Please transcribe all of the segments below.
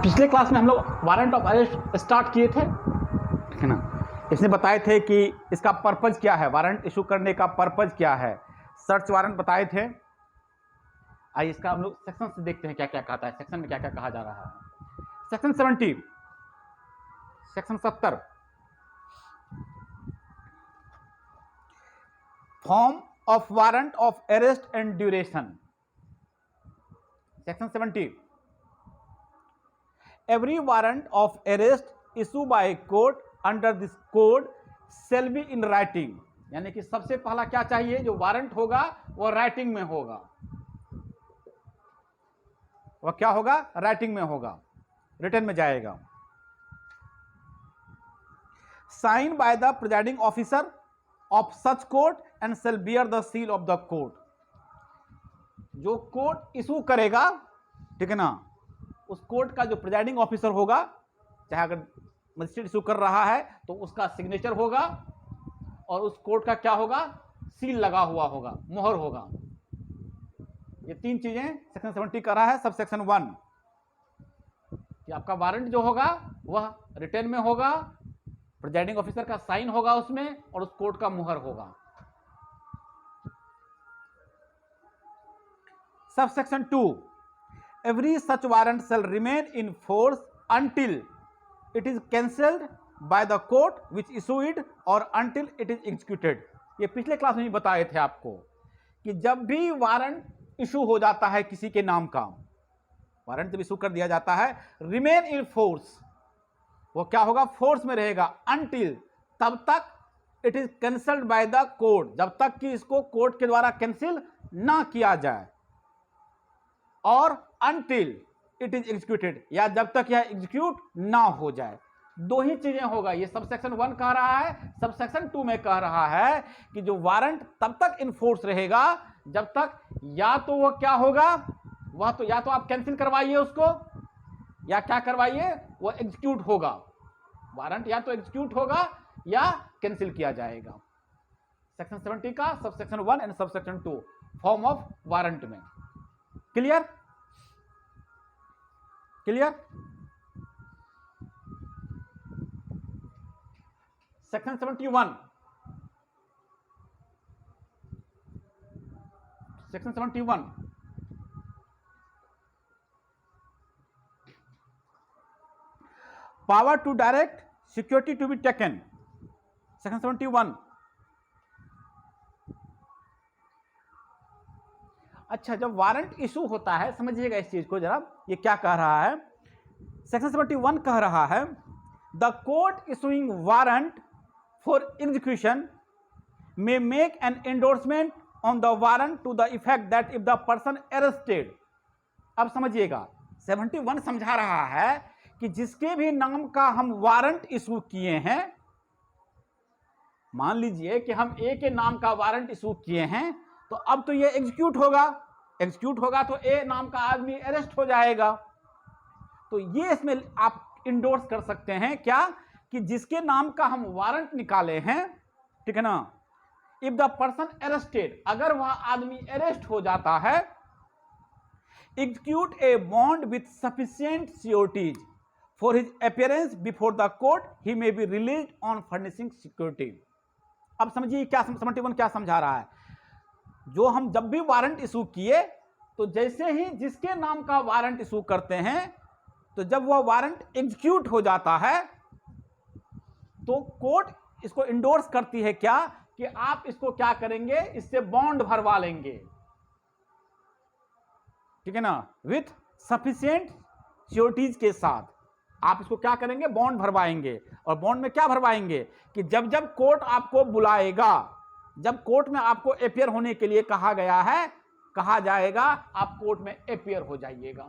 पिछले क्लास में हम लोग वारंट ऑफ अरेस्ट स्टार्ट किए थे, ठीक है ना। इसने बताए थे कि इसका पर्पज क्या है, वारंट इशू करने का पर्पज क्या है, सर्च वारंट बताए थे। आइए इसका हम लोग सेक्शन से देखते हैं क्या क्या कहता है, सेक्शन में क्या क्या कहा जा रहा है। Section 70, section 70, form of warrant of arrest and duration. Section 70, every warrant of arrest issued by a court under this code shall be in writing। यानी कि सबसे पहला क्या चाहिए, जो वारंट होगा वो राइटिंग में होगा। वह क्या होगा, राइटिंग में होगा, रिटन में जाएगा। Sign by the presiding officer of such court and shall bear the seal of the court। जो कोर्ट इशू करेगा, ठीक है ना, उस कोर्ट का जो प्रिजाइडिंग ऑफिसर होगा, चाहे अगर मजिस्ट्रेट इशू कर रहा है तो उसका सिग्नेचर होगा और उस कोर्ट का क्या होगा, सील लगा हुआ होगा, मोहर होगा। ये तीन चीजें सेक्शन 70 कर रहा है। सब सेक्शन 1 कि आपका वारंट जो होगा वह रिटर्न में होगा, प्रिजाइडिंग ऑफिसर का साइन होगा उसमें और उस कोर्ट का मोहर होगा। सब section 2, every such warrant shall remain in force until it is cancelled by the court which issued or until it is executed। ये पिछले क्लास में ही बताए थे आपको कि जब भी वारंट इशू हो जाता है किसी के नाम का, वारंट जब इशू कर दिया जाता है, रिमेन इन फोर्स, वो क्या होगा, फोर्स में रहेगा, until, तब तक, it is cancelled by the court, जब तक कि इसको कोर्ट के द्वारा कैंसिल ना किया जाए, और until it is executed, या जब तक यह एग्जीक्यूट ना हो जाए। दो ही चीजें होगा। ये सब सेक्शन 1 कह रहा है, सब सेक्शन 2 में कह रहा है कि जो वारंट तब तक इनफोर्स रहेगा जब तक या तो वो क्या होगा, वह तो या तो आप कैंसिल करवाइए उसको, या क्या करवाइए, वो एग्जीक्यूट होगा। वारंट या तो एग्जीक्यूट होगा या कैंसिल किया जाएगा। सेक्शन 70 का sub section 1 and sub section 2 form of warrant में। Clear, clear. Section 71, section 71, power to direct security to be taken. Section 71, अच्छा, जब वारंट इशू होता है, समझिएगा इस चीज को जरा, ये क्या कह रहा है। सेक्शन 71 कह रहा है, the court issuing warrant for execution may make an endorsement on the warrant to the effect that if the person arrested. अब समझिएगा, 71 समझा रहा है कि जिसके भी नाम का हम वारंट इशू किए हैं, मान लीजिए कि हम ए के नाम का वारंट इशू किए हैं, तो अब तो ये एग्जीक्यूट होगा, एग्जीक्यूट होगा तो ए नाम का आदमी अरेस्ट हो जाएगा। तो ये इसमें आप इंडोर्स कर सकते हैं क्या, कि जिसके नाम का हम वारंट निकाले हैं, ठीक है ना, इफ द पर्सन अरेस्टेड, अगर वह आदमी अरेस्ट हो जाता है, execute a bond with sufficient securities for his appearance before the court, he may be released on furnishing security. अब समझिए क्या 71 क्या समझा रहा है। जो हम जब भी वारंट इशू किए, तो जैसे ही जिसके नाम का वारंट इशू करते हैं, तो जब वह वारंट एग्जीक्यूट हो जाता है, तो कोर्ट इसको इंडोर्स करती है क्या, कि आप इसको क्या करेंगे, इससे बॉन्ड भरवा लेंगे, ठीक है ना, विथ सफिशिएंट सिक्योरिटीज के साथ आप इसको क्या करेंगे, बॉन्ड भरवाएंगे। और बॉन्ड में क्या भरवाएंगे, कि जब जब कोर्ट आपको बुलाएगा, जब कोर्ट में आपको अपियर होने के लिए कहा गया है, कहा जाएगा, आप कोर्ट में अपियर हो जाइएगा,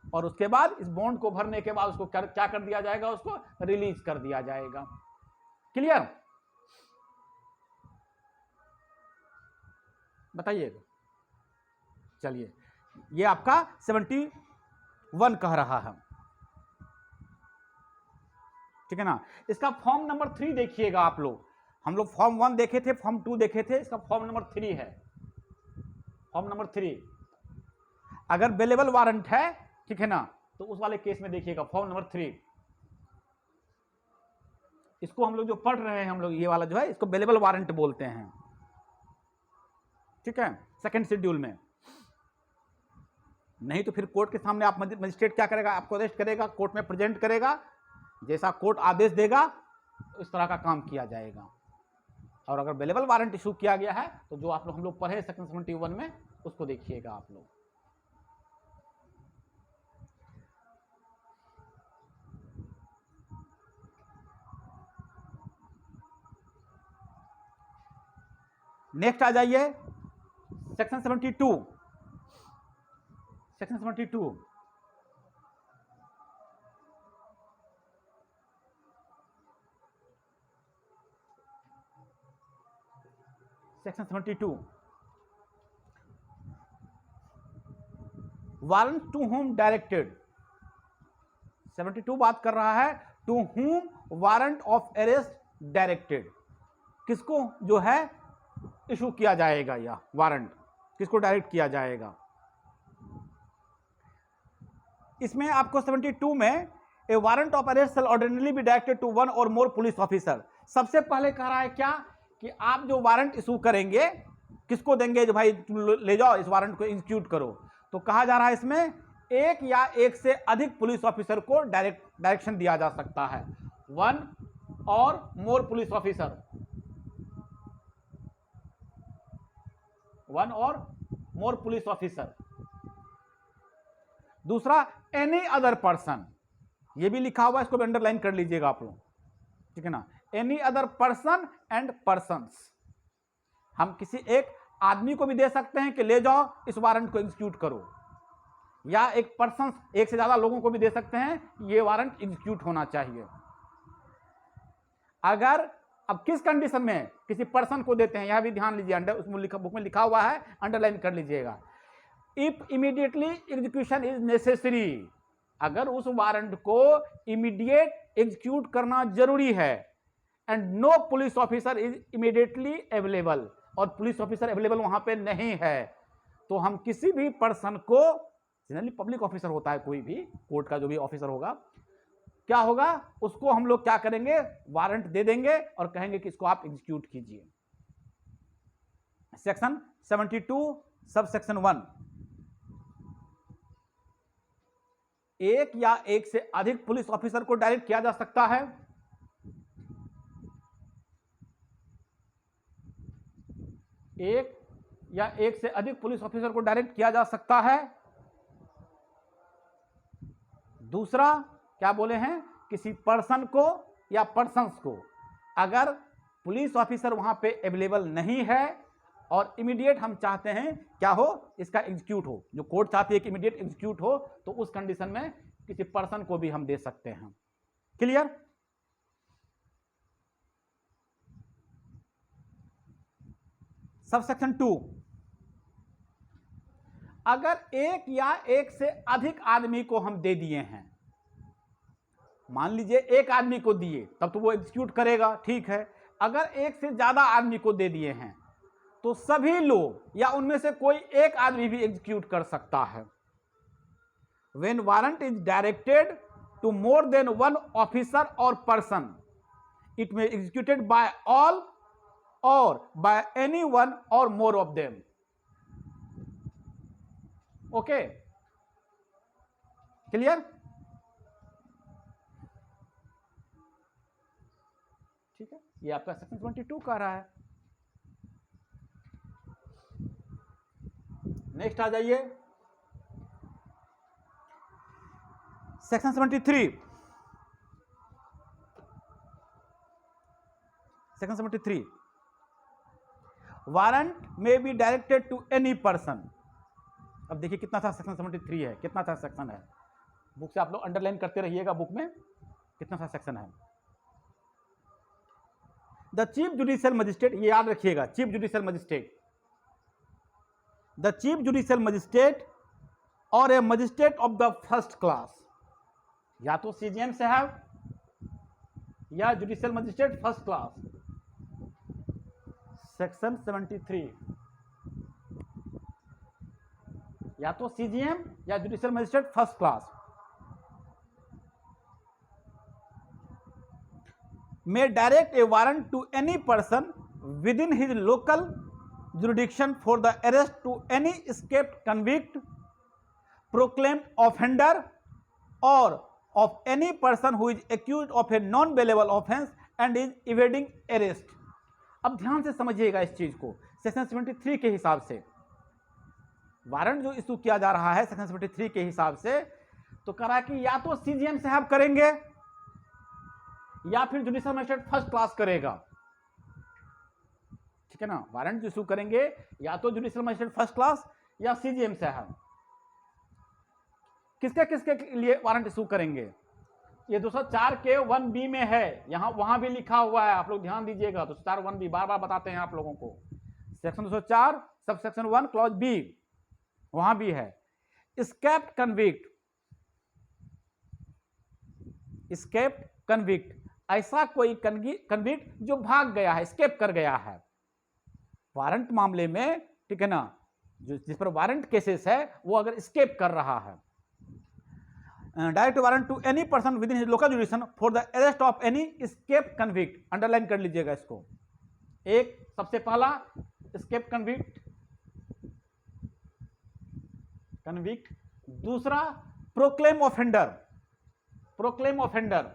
और उसके बाद इस बॉन्ड को भरने के बाद उसको क्या कर दिया जाएगा, उसको रिलीज कर दिया जाएगा। क्लियर, बताइएगा। चलिए, ये आपका 71 कह रहा है, ठीक है ना। इसका फॉर्म नंबर 3 देखिएगा आप लोग। हम लोग फॉर्म 1 देखे थे, फॉर्म 2 देखे थे, इसका फॉर्म नंबर 3 है। फॉर्म नंबर 3, अगर बेलेबल वारंट है, ठीक है ना, तो उस वाले केस में देखिएगा फॉर्म नंबर 3, इसको हम लोग जो पढ़ रहे हैं हम लोग, ये वाला जो है इसको बेलेबल वारंट बोलते हैं, ठीक है, सेकंड शेड्यूल में। नहीं तो फिर कोर्ट के सामने आप मजिस्ट्रेट क्या करेगा, आपको अरेस्ट करेगा, कोर्ट में प्रेजेंट करेगा, जैसा कोर्ट आदेश देगा इस तरह का काम किया जाएगा। और अगर बेलेबल वारंट इशू किया गया है तो जो आप लोग हम लोग पढ़े सेक्शन 71 में, उसको देखिएगा आप लोग। नेक्स्ट आ जाइए section 72। Section 72 section 72 warrant to home directed. 72 बात कर रहा है to home warrant of arrest directed, किसको जो है इशू किया जाएगा, या वारंट किसको डायरेक्ट किया जाएगा। इसमें आपको 72 में a warrant of arrest shall ordinarily be directed to one और मोर पुलिस ऑफिसर। सबसे पहले कह रहा है क्या कि आप जो वारंट इशू करेंगे किसको देंगे, जो भाई ले जाओ इस वारंट को एग्जीक्यूट करो। तो कहा जा रहा है इसमें एक या एक से अधिक पुलिस ऑफिसर को डायरेक्शन दिया जा सकता है, वन और मोर पुलिस ऑफिसर, वन और मोर पुलिस ऑफिसर। दूसरा एनी अदर पर्सन, ये भी लिखा हुआ है, इसको भी अंडरलाइन कर लीजिएगा आप लोग, ठीक है ना। Any other person and persons, हम किसी एक आदमी को भी दे सकते हैं कि ले जाओ इस वारंट को एग्जीक्यूट करो, या एक पर्सन, एक से ज्यादा लोगों को भी दे सकते हैं, ये वारंट एग्जीक्यूट होना चाहिए। अगर अब किस कंडीशन में किसी पर्सन को देते हैं, यह भी ध्यान लीजिए, उसमें बुक में लिखा हुआ है, अंडरलाइन कर लीजिएगा। If immediately execution is necessary, अगर उस वारंट को इमीडिएट एग्जीक्यूट करना जरूरी है, and no police officer is immediately available, और पुलिस ऑफिसर अवेलेबल वहां पे नहीं है, तो हम किसी भी पर्सन को, जनरली पब्लिक ऑफिसर होता है कोई भी, कोर्ट का जो भी ऑफिसर होगा, क्या होगा, उसको हम लोग क्या करेंगे, वारंट दे देंगे और कहेंगे कि इसको आप एग्जीक्यूट कीजिए। सेक्शन 72 सब सेक्शन 1, एक या एक से अधिक पुलिस ऑफिसर को डायरेक्ट किया जा सकता है। एक या एक से अधिक पुलिस ऑफिसर को डायरेक्ट किया जा सकता है। दूसरा क्या बोले हैं, किसी पर्सन को या पर्सन्स को, अगर पुलिस ऑफिसर वहां पे अवेलेबल नहीं है और इमीडिएट हम चाहते हैं क्या हो, इसका एग्जीक्यूट हो, जो कोर्ट चाहती है कि इमीडिएट एग्जीक्यूट हो, तो उस कंडीशन में किसी पर्सन को भी हम दे सकते हैं। क्लियर। सबसेक्शन 2, अगर एक या एक से अधिक आदमी को हम दे दिए हैं, मान लीजिए एक आदमी को दिए तब तो वो एग्जीक्यूट करेगा, ठीक है। अगर एक से ज्यादा आदमी को दे दिए हैं तो सभी लोग या उनमें से कोई एक आदमी भी एग्जीक्यूट कर सकता है। When warrant is directed to more than one officer or person, it may be executed by all or by any one or more of them. Okay, clear? ठीक है, ये आपका सेक्शन 22 कह रहा है। नेक्स्ट आ जाइए section 73। Section 73, warrant may be directed to any person. अब देखिए कितना था सेक्शन 73 है, कितना था सेक्शन है, बुक से आप लोग अंडरलाइन करते रहिएगा, बुक में कितना था सेक्शन है। द चीफ जुडिशियल मजिस्ट्रेट, ये याद रखिएगा, chief judicial magistrate, the chief judicial magistrate और a magistrate of the first class, या तो सीजीएम साहब या judicial magistrate first class. Section 73, या तो सीजीएम या judicial magistrate first class. may direct a warrant to any person within his local jurisdiction for the arrest to any escaped convict, proclaimed offender, or of any person who is accused of a non-bailable offense and is evading arrest. अब ध्यान से समझिएगा इस चीज को। Section 73 के हिसाब से वारंट जो इशू किया जा रहा है सेक्शन 73 के हिसाब से, तो कह रहा है कि या तो सीजीएम साहब करेंगे या फिर जुडिशियल मजिस्ट्रेट फर्स्ट क्लास करेगा। ठीक है ना, वारंट इशू करेंगे या तो जुडिशियल मजिस्ट्रेट फर्स्ट क्लास या सीजीएम साहब। किसके किसके लिए वारंट इशू करेंगे? ये 204 के 1B में है, यहां वहां भी लिखा हुआ है, आप लोग ध्यान दीजिएगा। 204 1B बार बार बताते हैं आप लोगों को। सेक्शन 204 सब सेक्शन 1 क्लॉज बी वहां भी है। एस्केप्ड कन्विक्ट, एस्केप्ड कन्विक्ट, ऐसा कोई कन्विक्ट जो भाग गया है, एस्केप कर गया है वारंट मामले में। ठीक है ना, जो जिस पर वारंट केसेस है वो अगर एस्केप कर रहा है, direct warrant to any person within his local jurisdiction for the arrest of any escape convict. Underline कर लीजिएगा इसको। एक सबसे पहला एस्केप कन्विक्ट, दूसरा प्रोक्लेम ऑफेंडर, प्रोक्लेम ऑफेंडर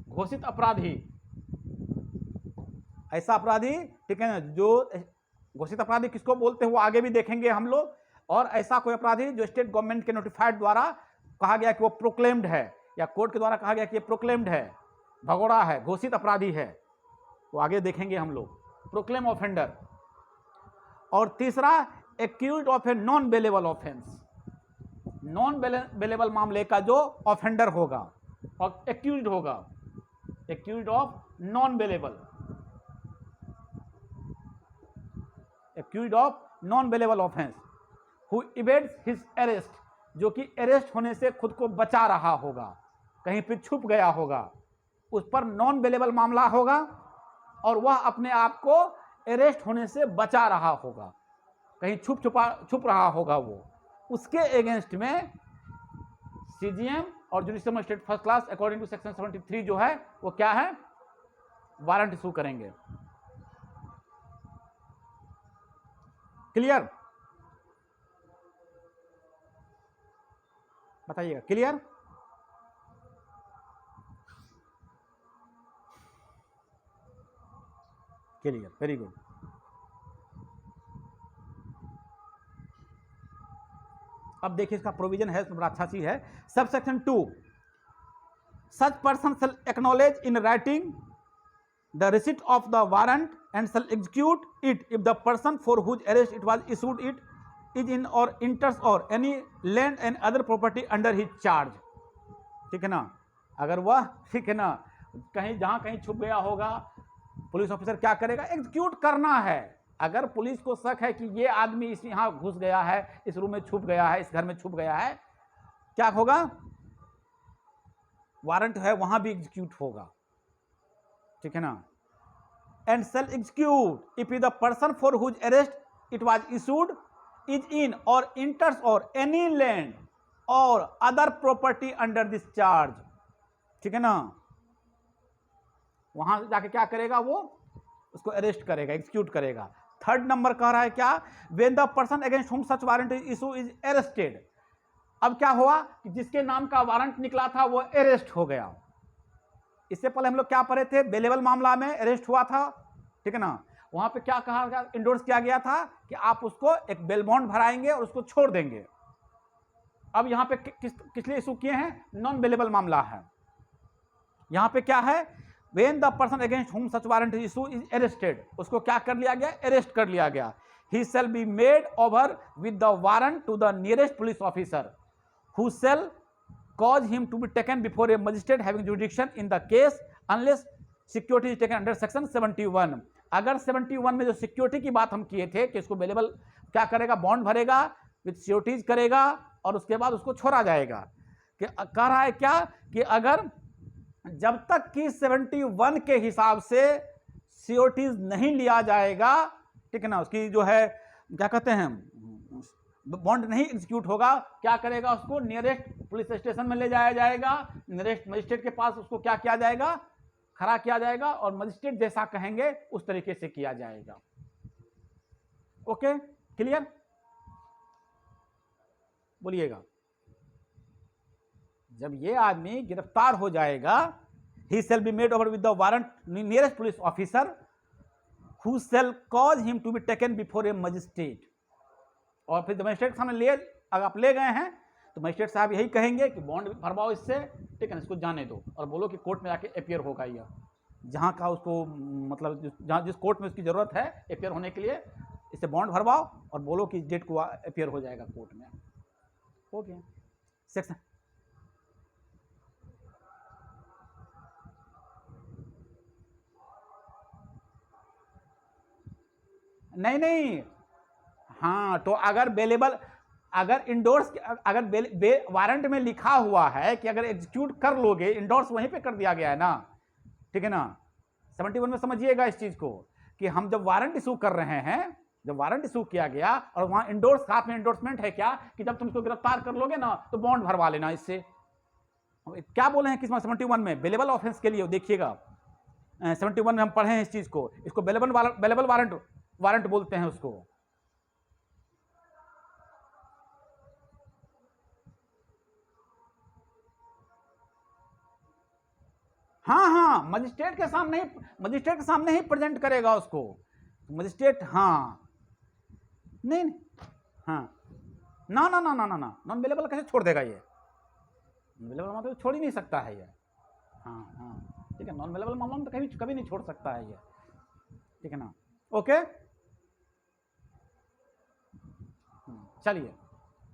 घोषित अपराधी, ऐसा अपराधी। ठीक है ना, जो घोषित अपराधी किसको बोलते हैं वो आगे भी देखेंगे हम लोग। और ऐसा कोई अपराधी जो स्टेट गवर्नमेंट के नोटिफाइड द्वारा कहा गया कि वो प्रोक्लेम्ड है, या कोर्ट के द्वारा कहा गया कि ये प्रोक्लेम्ड है, भगोड़ा है, घोषित अपराधी है, वो आगे देखेंगे हम लोग, प्रोक्लेम ऑफेंडर। और तीसरा accused of a non bailable offence, non bailable मामले का जो ऑफेंडर होगा और एक्यूज्ड होगा, accused of non bailable, accused of non bailable offence, who evades his arrest, जो कि अरेस्ट होने से खुद को बचा रहा होगा, कहीं पे छुप गया होगा, उस पर नॉन बेलेबल मामला होगा और वह अपने आप को अरेस्ट होने से बचा रहा होगा, कहीं छुप रहा होगा वो, उसके अगेंस्ट में सीजीएम और judicial magistrate first class according to section 73 जो है वो क्या है, वारंट इशू करेंगे। क्लियर? बताइएगा, क्लियर? Clear, very good. अब देखिए इसका प्रोविजन है, बड़ा अच्छा चीज है। सब section 2, such person shall acknowledge in writing the receipt of the warrant and shall execute it if the person for whose arrest it was issued it is in or enters or any land and other property under his charge। ठीक है ना, अगर वह, ठीक है ना, कहीं जहां कहीं छुप गया होगा, पुलिस ऑफिसर क्या करेगा, एग्जीक्यूट करना है। अगर पुलिस को शक है कि ये आदमी इस यहाँ घुस गया है, इस रूम में छुप गया है, इस घर में छुप गया है, क्या होगा, वारंट है वहां भी एग्जीक्यूट होगा। ठीक है ना, and shall execute if the person for whose arrest it was issued is in or enters or any land or other property under this charge। ठीक है ना, वहां जाके क्या करेगा, वो उसको अरेस्ट करेगा, एग्जीक्यूट करेगा। थर्ड नंबर कह रहा है क्या, when the person against whom such warrant is issued is arrested। अब क्या हुआ कि जिसके नाम का वारंट निकला था वो अरेस्ट हो गया। इससे पहले हम लोग क्या पढ़े थे, बेलेबल मामला में अरेस्ट हुआ था। ठीक है ना, वहां पे क्या कहा गया, इंडोर्स किया गया था कि आप उसको एक बेल बॉन्ड भराएंगे और उसको छोड़ देंगे। अब यहां पे किस लिए इशू किए हैं, नॉन बेलेबल मामला है। यहां पे क्या है, when the person against whom such warrant issue is arrested, उसको क्या कर लिया गया, अरेस्ट कर लिया गया। He shall be made over with the warrant to the nearest police officer who shall cause him to be taken before a magistrate having jurisdiction in the case unless security is taken under section 71। अगर 71 में जो security की बात हम किए थे कि इसको अवेलेबल क्या करेगा, बॉन्ड भरेगा, विथ सिक्योरिटीज करेगा और उसके बाद उसको छोड़ा जाएगा। कि कह रहा है क्या कि अगर जब तक कि 71 के हिसाब से सिक्योरिटीज नहीं लिया जाएगा, ठीक है ना, उसकी जो है क्या कहते हैं बॉन्ड नहीं एग्जीक्यूट होगा, क्या करेगा, उसको नियरेस्ट पुलिस स्टेशन में ले जाया जाएगा, नियरेस्ट मजिस्ट्रेट के पास उसको क्या किया जाएगा, खड़ा किया जाएगा, और मजिस्ट्रेट जैसा कहेंगे उस तरीके से किया जाएगा। Okay, clear? बोलिएगा। जब ये आदमी गिरफ्तार हो जाएगा, he shall be made over with the warrant nearest police officer who shall cause him to be taken before a magistrate। और फिर मजिस्ट्रेट के सामने अगर आप ले गए हैं तो मजिस्ट्रेट साहब यही कहेंगे कि बॉन्ड भरवाओ इससे, ठीक है ना, इसको जाने दो और बोलो कि कोर्ट में जाके अपियर होगा, यह जहाँ का उसको मतलब जहाँ जिस कोर्ट में उसकी ज़रूरत है अपियर होने के लिए, इससे बॉन्ड भरवाओ और बोलो कि डेट को अपियर हो जाएगा कोर्ट में। ओके, सेक्शन नहीं, हाँ, तो अगर बेलेबल, अगर इंडोर्स, अगर वारंट में लिखा हुआ है कि अगर एग्जीक्यूट कर लोगे, इंडोर्स वहीं पे कर दिया गया है ना, ठीक है ना। 71 में समझिएगा इस चीज को कि हम जब वारंट इशू कर रहे हैं, जब वारंट इशू किया गया और वहां इंडोर्स, साथ में इंडोर्समेंट है क्या कि जब तुम इसको गिरफ्तार कर लोगे ना तो बॉन्ड भरवा लेना इससे। क्या बोले हैं किसमें, 71 में बेलेबल ऑफेंस के लिए, देखिएगा 71 में हम पढ़े हैं इस चीज को, इसको बेलेबल वारंट बोलते हैं उसको। हाँ, मजिस्ट्रेट के सामने ही प्रेजेंट करेगा उसको मजिस्ट्रेट। हाँ, नहीं, हाँ, ना, नॉन अवेलेबल कैसे छोड़ देगा ये, अवेलेबल मतलब छोड़ ही नहीं सकता है ये। हाँ, ठीक है, नॉन अवेलेबल मामला में तो कभी नहीं छोड़ सकता है ये, ठीक है ना। ओके, चलिए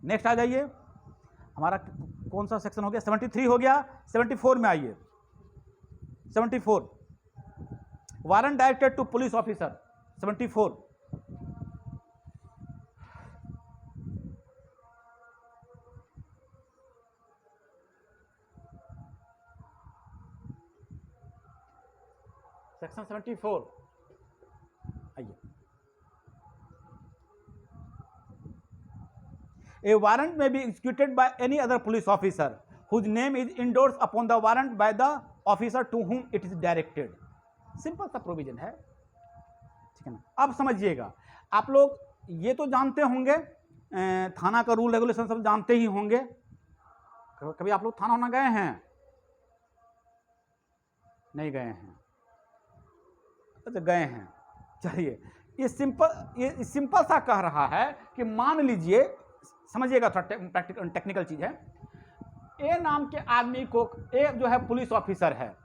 नेक्स्ट आ जाइए, हमारा कौन सा सेक्शन हो गया, 73 हो गया। 74 में आइए, 74 warrant directed to police officer. 74 section 74 आइए। A warrant may be executed by any other police officer whose name is endorsed upon the warrant by the officer to whom it is directed। Simple सा provision है, ठीक है ना। अब समझिएगा, आप लोग ये तो जानते होंगे, थाना का रूल रेगुलेशन सब जानते ही होंगे। कभी आप लोग थाना होना गए हैं? नहीं गए हैं? अच्छा, गए हैं। चलिए, ये सिंपल सा कह रहा है कि मान लीजिए, समझिएगा, थोड़ा टेक्निकल चीज है। ए नाम के आदमी को, ए जो है पुलिस ऑफिसर है,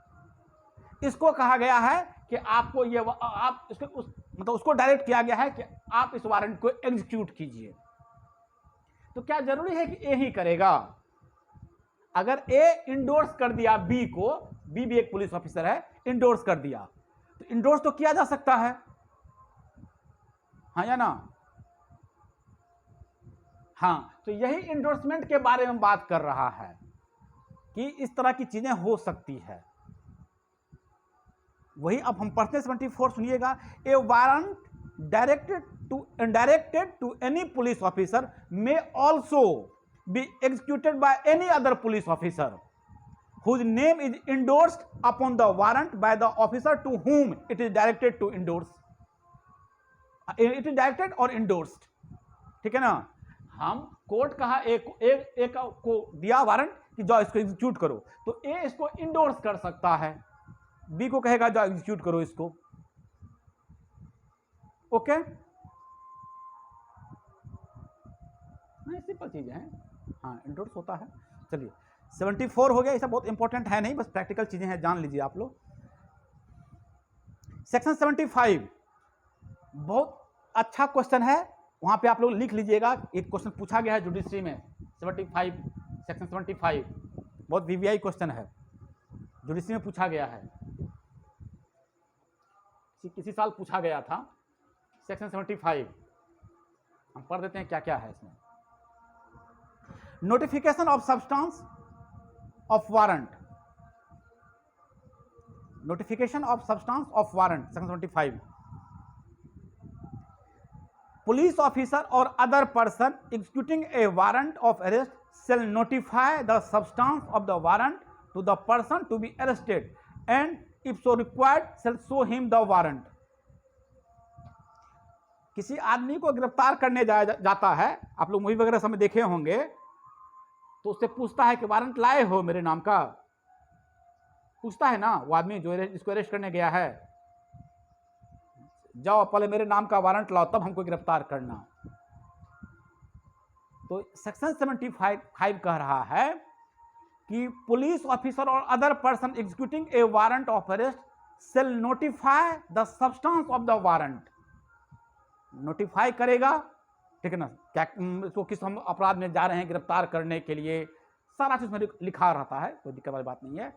इसको कहा गया है कि आपको ये, आप इसको मतलब उसको डायरेक्ट किया गया है कि आप इस वारंट को एग्जीक्यूट कीजिए। तो क्या जरूरी है कि ए ही करेगा? अगर ए इंडोर्स कर दिया बी को, बी भी एक पुलिस ऑफिसर है, इंडोर्स कर दिया, तो इंडोर्स तो किया जा सकता है, हाँ या ना? हाँ, तो यही इंडोर्समेंट के बारे में बात कर रहा है कि इस तरह की चीजें हो सकती है। वही अब हम पढ़ते हैं 74, सुनिएगा। A warrant directed to any police officer may also be executed by any other police officer whose name is endorsed upon the warrant by the officer to whom it is directed to endorse। it is directed or endorsed, ठीक है ना। हम court कहा एक को दिया warrant कि जाओ इसको एग्जीक्यूट करो, तो ए इसको इंडोर्स कर सकता है, बी को कहेगा जाओ एग्जीक्यूट करो इसको। ओके, सिंपल चीज है, हाँ, इंडोर्स होता है। चलिए, 74 हो गया, ये सब बहुत इंपॉर्टेंट है नहीं, बस प्रैक्टिकल चीजें हैं, जान लीजिए आप लोग। सेक्शन 75 बहुत अच्छा क्वेश्चन है, वहां पे आप लोग लिख लीजिएगा, एक क्वेश्चन पूछा गया है जुडिशरी में। 75 सेक्शन 75 बहुत वीवीआई क्वेश्चन है, जुडिशरी में पूछा गया है, किसी साल पूछा गया था। सेक्शन 75 हम पढ़ देते हैं क्या क्या है इसमें। Notification of substance of warrant, notification of substance of warrant, section 75। Police officer और other person executing a warrant of arrest shall notify the substance of the warrant to the person to be arrested and if so required shall show him the warrant. किसी आदमी को गिरफ्तार करने जाता है, आप लोग मूवी वगैरह समय देखे होंगे, तो उससे पूछता है कि वारंट लाए हो मेरे नाम का, पूछता है ना वो आदमी जो जिसको अरेस्ट करने गया है, जाओ पहले मेरे नाम का वारंट लाओ तब हमको गिरफ्तार करना। तो सेक्शन 75 कह रहा है कि पुलिस ऑफिसर और other person executing a warrant of arrest shall notify the substance of the warrant, notify करेगा, ठीक है ना, क्या इसको किस हम अपराध में जा रहे हैं गिरफ्तार करने के लिए, सारा चीज में लिखा रहता है, कोई दिक्कत वाली बात नहीं है।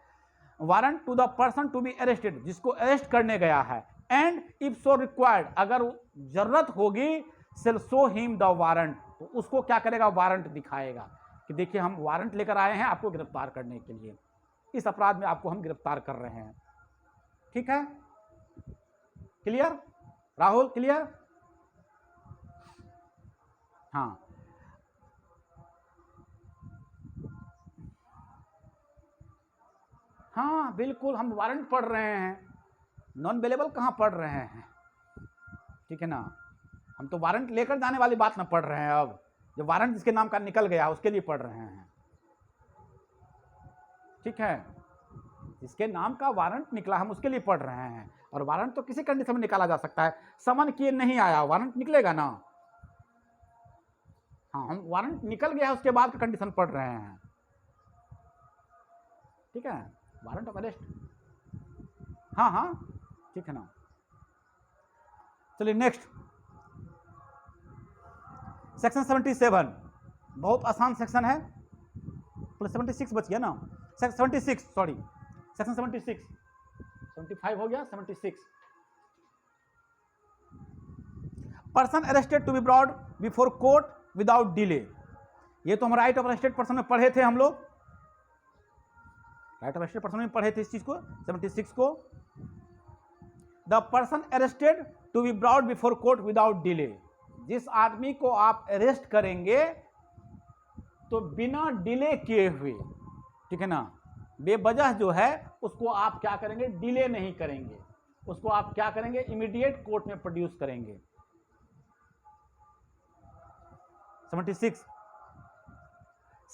Warrant to the person to be arrested, जिसको अरेस्ट करने गया है, एंड इफ सो रिक्वायर्ड, अगर जरूरत होगी, shall show him the warrant, तो उसको क्या करेगा, वारंट दिखाएगा कि देखिए हम वारंट लेकर आए हैं आपको गिरफ्तार करने के लिए, इस अपराध में आपको हम गिरफ्तार कर रहे हैं। ठीक है, क्लियर राहुल, क्लियर? हाँ, हाँ बिल्कुल, हम वारंट पढ़ रहे हैं, नॉन अवेलेबल कहाँ पढ़ रहे हैं, ठीक है ना, हम तो वारंट लेकर जाने वाली बात ना पढ़ रहे हैं, अब जो वारंट जिसके नाम का निकल गया उसके लिए पढ़ रहे हैं। ठीक है, जिसके नाम का वारंट निकला हम उसके लिए पढ़ रहे हैं, और वारंट तो किसी कंडीशन में निकाला जा सकता है, समन किए नहीं आया वारंट निकलेगा ना। हाँ, हम वारंट निकल गया उसके बाद का कंडीशन पढ़ रहे हैं। ठीक है, वारंट ऑफ अरेस्ट, हाँ हाँ ठीक है ना। चलिए नेक्स्ट, सेक्शन 77, बहुत आसान सेक्शन है, 76 बच गया ना, 76 सॉरी, सेक्शन 76, 75 हो गया, 76। Person arrested to be brought before court without delay, ये तो हम राइट ऑफ अरेस्टेड पर्सन में पढ़े थे हम लोग, राइट ऑफ अरेस्टेड पर्सन में पढ़े थे इस चीज को, 76 को। The person arrested to be brought before court without delay, जिस आदमी को आप अरेस्ट करेंगे तो बिना डिले किए हुए, ठीक है ना, बेवजह जो है उसको आप क्या करेंगे, डिले नहीं करेंगे, उसको आप क्या करेंगे, इमीडिएट कोर्ट में प्रोड्यूस करेंगे। 76,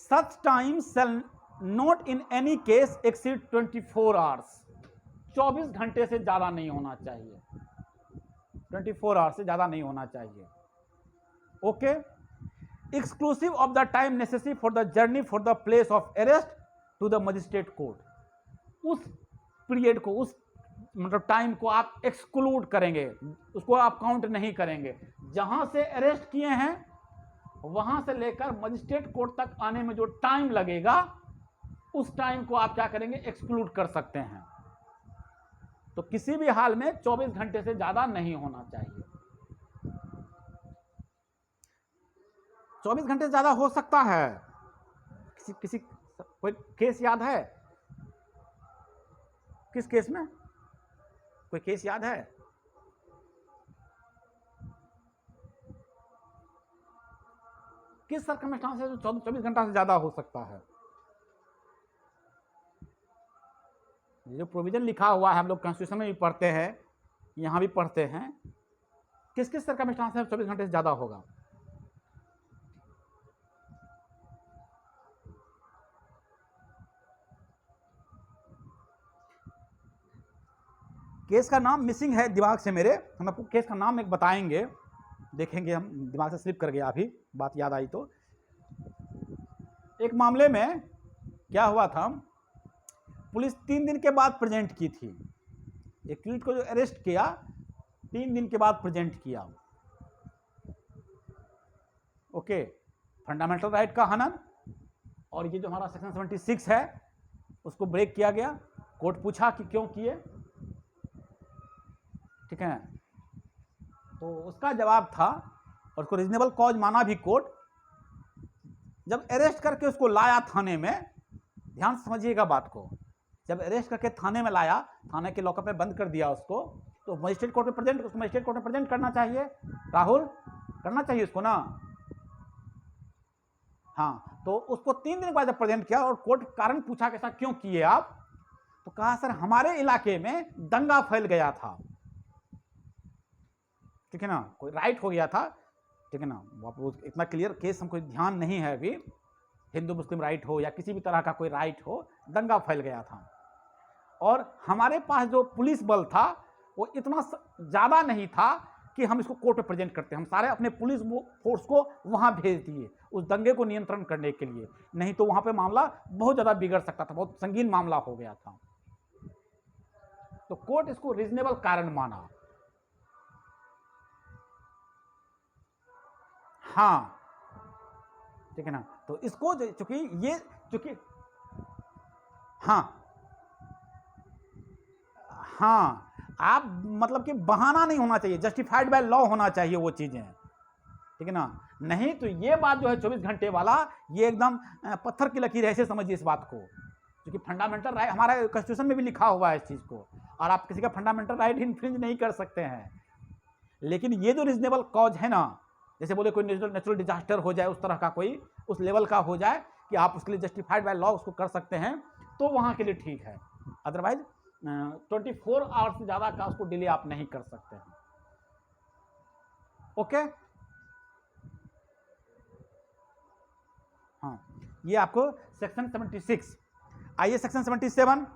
such time shall not in any case exceed 24 hours, 24 घंटे से ज्यादा नहीं होना चाहिए, 24 आवर्स से ज्यादा नहीं होना चाहिए। Okay, exclusive of the time necessary for the journey for the place of arrest to the magistrate court, उस पीरियड को, उस मतलब टाइम को आप एक्सक्लूड करेंगे, उसको आप काउंट नहीं करेंगे, जहां से अरेस्ट किए हैं वहां से लेकर मजिस्ट्रेट कोर्ट तक आने में जो टाइम लगेगा उस टाइम को आप क्या करेंगे, एक्सक्लूड कर सकते हैं। तो किसी भी हाल में 24 घंटे से ज्यादा नहीं होना चाहिए। 24 घंटे से ज्यादा हो सकता है, किसी कोई केस याद है, किस केस में, कोई केस याद है? किस सर्कमस्टांस से जो 24 घंटा से ज्यादा हो सकता है? जो प्रोविजन लिखा हुआ है हम लोग कॉन्स्टिट्यूशन में भी पढ़ते हैं, यहां भी पढ़ते हैं, किस किस सर्कमस्टांस से 24 घंटे से ज्यादा होगा? केस का नाम मिसिंग है दिमाग से मेरे, हम आपको केस का नाम एक बताएंगे, देखेंगे, हम दिमाग से स्लिप कर गया, अभी बात याद आई तो। एक मामले में क्या हुआ था, पुलिस 3 दिन के बाद प्रेजेंट की थी, एक क्लीट को जो अरेस्ट किया 3 दिन के बाद प्रेजेंट किया। ओके, फंडामेंटल राइट का हनन, और ये जो हमारा सेक्शन 76 है उसको ब्रेक किया गया। कोर्ट पूछा कि क्यों किए, ठीक है, तो उसका जवाब था, और उसको रीजनेबल कॉज माना भी कोर्ट। जब अरेस्ट करके उसको लाया थाने में, ध्यान से समझिएगा बात को, जब अरेस्ट करके थाने में लाया, थाने के लॉकअप में बंद कर दिया उसको, तो मजिस्ट्रेट कोर्ट में प्रेजेंट, उसको मजिस्ट्रेट कोर्ट में प्रेजेंट करना चाहिए। राहुल, करना चाहिए उसको ना। हाँ, तो उसको 3 दिन बाद जब प्रेजेंट किया और कोर्ट कारण पूछा कि ऐसा क्यों किए आप, तो कहा सर हमारे इलाके में दंगा फैल गया था, ठीक है ना, कोई राइट हो गया था, ठीक है ना। वो इतना क्लियर केस हमको ध्यान नहीं है अभी, हिंदू मुस्लिम राइट हो या किसी भी तरह का कोई राइट हो, दंगा फैल गया था और हमारे पास जो पुलिस बल था वो इतना ज़्यादा नहीं था कि हम इसको कोर्ट में प्रेजेंट करते। हम सारे अपने पुलिस फोर्स को वहाँ भेज दिए उस दंगे को नियंत्रण करने के लिए, नहीं तो वहाँ पे मामला बहुत ज़्यादा बिगड़ सकता था, बहुत संगीन मामला हो गया था। तो कोर्ट इसको रीजनेबल कारण माना। हाँ, ठीक है ना, तो इसको चूंकि हाँ हाँ, आप मतलब कि बहाना नहीं होना चाहिए, जस्टिफाइड बाय लॉ होना चाहिए वो चीजें, ठीक है ना। नहीं तो ये बात जो है 24 घंटे वाला, ये एकदम पत्थर की लकीर है, ऐसे समझिए इस बात को, क्योंकि फंडामेंटल राइट हमारा कॉन्स्टिट्यूशन में भी लिखा हुआ है इस चीज को, और आप किसी का फंडामेंटल राइट इन्फ्रिंज नहीं कर सकते हैं। लेकिन ये जो रीजनेबल कॉज है ना, जैसे बोले कोई नेचुरल डिजास्टर हो जाए, उस तरह का कोई उस लेवल का हो जाए कि आप उसके लिए जस्टिफाइड बाय लॉ उसको कर सकते हैं, तो वहाँ के लिए ठीक है। अदरवाइज 24 आवर्स से ज़्यादा का उसको डिले आप नहीं कर सकते हैं। ओके, हाँ, ये आपको सेक्शन 76। आइए सेक्शन 77।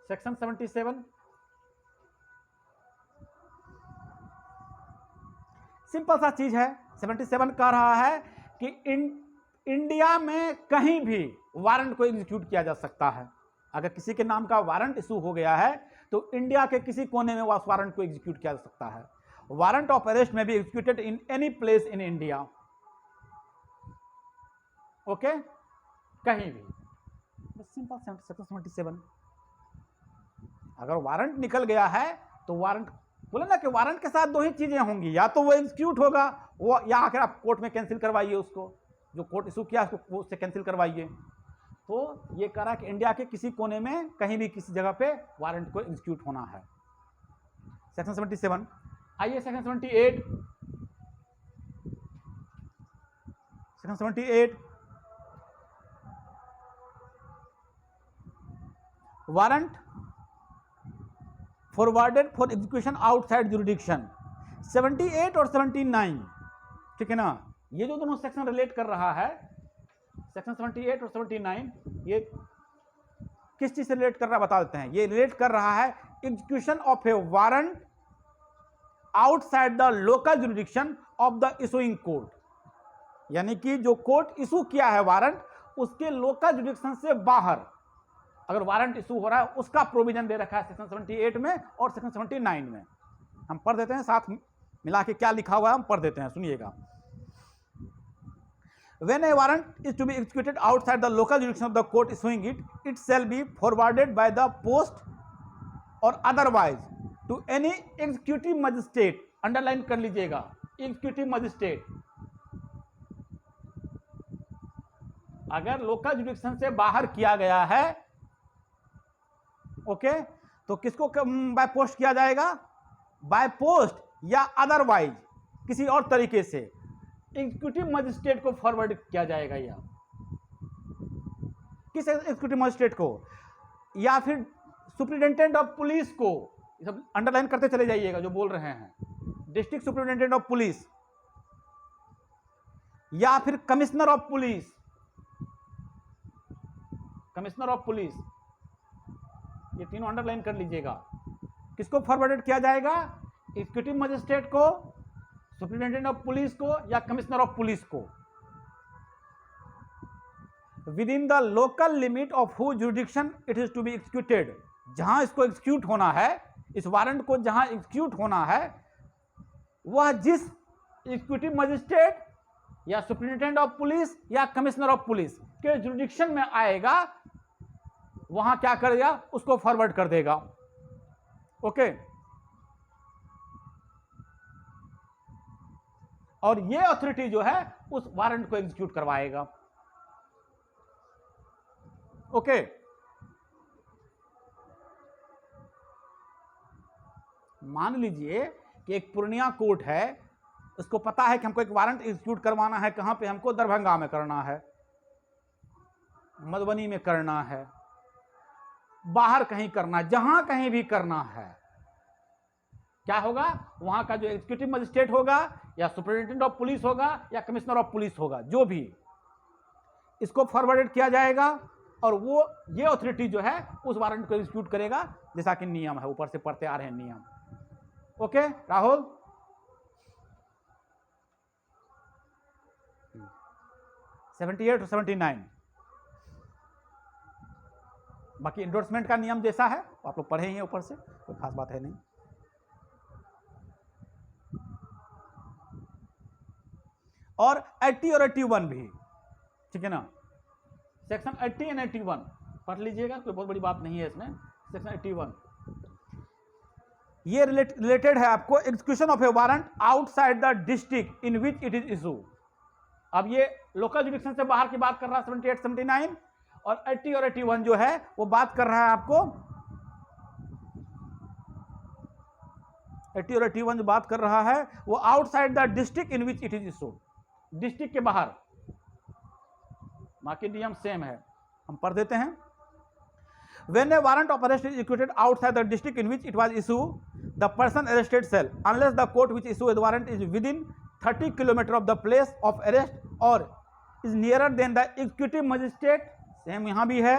सेक्शन 77 सिंपल सा चीज है। 77 कह रहा है कि इंडिया में कहीं भी वारंट को एग्जीक्यूट किया जा सकता है। अगर किसी के नाम का वारंट इशू हो गया है तो इंडिया के किसी कोने में उस वारंट को एग्जीक्यूट किया जा सकता है। वारंट ऑफ अरेस्ट में be executed in any place in India. Okay, कहीं भी, सिंपल सेक्शन 77। अगर वारंट निकल गया है तो वारंट बोले ना कि वारंट के साथ दो ही चीजें होंगी, या तो वो एग्जीक्यूट होगा वो, या आखिर आप कोर्ट में कैंसिल करवाइए उसको, जो कोर्ट इशू किया उसको उससे कैंसिल करवाइए। तो ये कह रहा कि इंडिया के किसी कोने में कहीं भी किसी जगह पे वारंट को एग्जीक्यूट होना है। सेक्शन 77। आइए section 78। Section 78, warrant forwarded for execution outside jurisdiction. 78 और 79, ठीक है ना, ये जो दोनों सेक्शन रिलेट कर रहा है, सेक्शन 78 और 79, ये किस चीज से रिलेट कर रहा है बता देते हैं। ये रिलेट कर रहा है execution of A warrant outside the local jurisdiction of the issuing court, यानी कि जो कोर्ट इशू किया है वारंट, उसके लोकल जुरिडिक्शन से बाहर अगर वारंट इशू हो रहा है, उसका प्रोविजन दे रखा है सेक्शन 78 में और सेक्शन 79 में। हम पढ़ देते हैं, साथ मिला के क्या लिखा हुआ है हम पढ़ देते हैं, सुनिएगा। When a warrant is to be executed outside the local jurisdiction of the court issuing it, it shall be forwarded by the post or otherwise to any executive magistrate। Underline कर लीजिएगा, एग्जीक्यूटिव मजिस्ट्रेट। अगर local jurisdiction से बाहर किया गया है, okay, तो किसको बाय पोस्ट किया जाएगा? बाय पोस्ट या अदरवाइज किसी और तरीके से एग्जीक्यूटिव मजिस्ट्रेट को फॉरवर्ड किया जाएगा। या किस एग्जीक्यूटिव मजिस्ट्रेट को? या फिर सुप्रिटेंडेंट ऑफ पुलिस को। सब अंडरलाइन करते चले जाइएगा जो बोल रहे हैं। डिस्ट्रिक्ट सुप्रिटेंडेंट ऑफ पुलिस या फिर commissioner of police. Commissioner of police, ये तीनों अंडरलाइन कर लीजिएगा। किसको फॉरवर्डेड किया जाएगा? एग्जीक्यूटिव मजिस्ट्रेट को, सुप्रिटेंडेंट ऑफ पुलिस को या कमिश्नर ऑफ पुलिस को। Within the local limit of who jurisdiction it is to be executed. जहां इसको एग्जीक्यूट होना है, इस वारंट को जहां एग्जीक्यूट होना है, वह जिस एग्जीक्यूटिव मजिस्ट्रेट या सुप्रिटेंडेंट ऑफ पुलिस या कमिश्नर ऑफ पुलिस के जुरिडिक्शन में आएगा, वहां क्या करेगा? उसको फॉरवर्ड कर देगा। ओके, और ये अथॉरिटी जो है उस वारंट को एग्जीक्यूट करवाएगा। ओके, मान लीजिए कि एक पूर्णिया कोर्ट है, उसको पता है कि हमको एक वारंट एग्जीक्यूट करवाना है, कहाँ पे हमको, दरभंगा में करना है, मधुबनी में करना है, बाहर कहीं करना है, जहां कहीं भी करना है, क्या होगा, वहां का जो एग्जीक्यूटिव मजिस्ट्रेट होगा या सुपरिटेंडेंट ऑफ पुलिस होगा या कमिश्नर ऑफ पुलिस होगा, जो भी, इसको फॉरवर्डेड किया जाएगा और वो ये अथॉरिटी जो है उस वारंट को एग्जीक्यूट करेगा, जैसा कि नियम है, ऊपर से पढ़ते आ रहे हैं नियम। ओके राहुल, 78 और 79, बाकी इंडोर्समेंट का नियम जैसा है आप लोग पढ़े ही हैं, ऊपर से कोई खास बात है नहीं। और 80 और 81 भी, ठीक है ना, सेक्शन 80 एंड 81 पढ़ लीजिएगा, कोई बहुत बड़ी बात नहीं है इसमें। सेक्शन 81 ये रिलेटेड है आपको execution of A warrant outside the district in which it is issue. अब ये लोकल जुडिक्शन से बाहर की बात कर रहा है 78 79, और 80 और 81 जो है वो बात कर रहा है आपको, 80 और 81 जो बात कर रहा है वो outside the district in which it is issued, district के बाहर, बाकी नियम सेम है, हम पढ़ देते हैं। When a warrant of arrest is executed outside the district in which it was issued, the person arrested shall, unless the court which issued the warrant is within 30 km of the place of arrest or is nearer than the executive magistrate, same यहाँ भी है,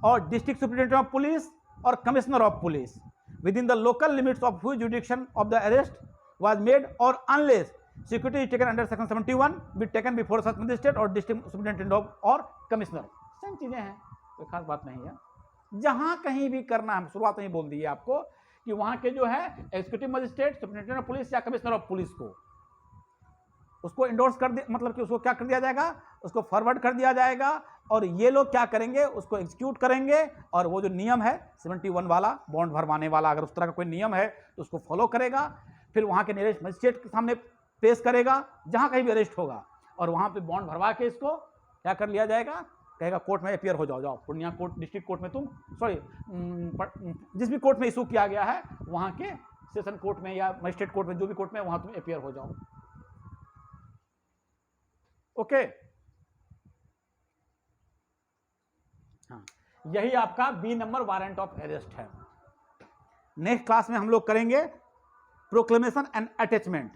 और district superintendent of police और commissioner of police, within the local limits of whose jurisdiction of the arrest was made, or unless security is taken under section 71 be taken before such magistrate or district superintendent of or commissioner, same चीजें हैं, कोई खास बात नहीं है। जहां कहीं भी करना है, शुरुआत में ही बोल दी है आपको कि वहां के जो है executive magistrate, superintendent of police या कमिश्नर ऑफ पुलिस को, उसको इंडोर्स कर दे, मतलब कि उसको क्या कर दिया जाएगा, उसको फॉरवर्ड कर दिया जाएगा, और ये लोग क्या करेंगे, उसको एग्जीक्यूट करेंगे, और वो जो नियम है 71 वाला, बॉन्ड भरवाने वाला, अगर उस तरह का कोई नियम है तो उसको फॉलो करेगा, फिर वहां के नियरेस्ट मजिस्ट्रेट के सामने पेश करेगा जहां कहीं भी अरेस्ट होगा, और वहां पे बॉन्ड भरवा के इसको क्या कर लिया जाएगा, कहेगा कोर्ट में अपियर हो जाओ, जाओ पूर्णिया कोर्ट, डिस्ट्रिक्ट कोर्ट में तुम, सॉरी जिस भी कोर्ट में इशू किया गया है वहां के सेशन कोर्ट में या मजिस्ट्रेट कोर्ट में, जो भी कोर्ट में, वहां तुम अपियर हो जाओ। ओके, हाँ, यही आपका B number warrant of arrest है। नेक्स्ट क्लास में हम लोग करेंगे प्रोक्लेमेशन एंड अटैचमेंट,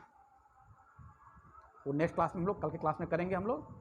वो नेक्स्ट क्लास में हम लोग, कल के क्लास में करेंगे हम लोग।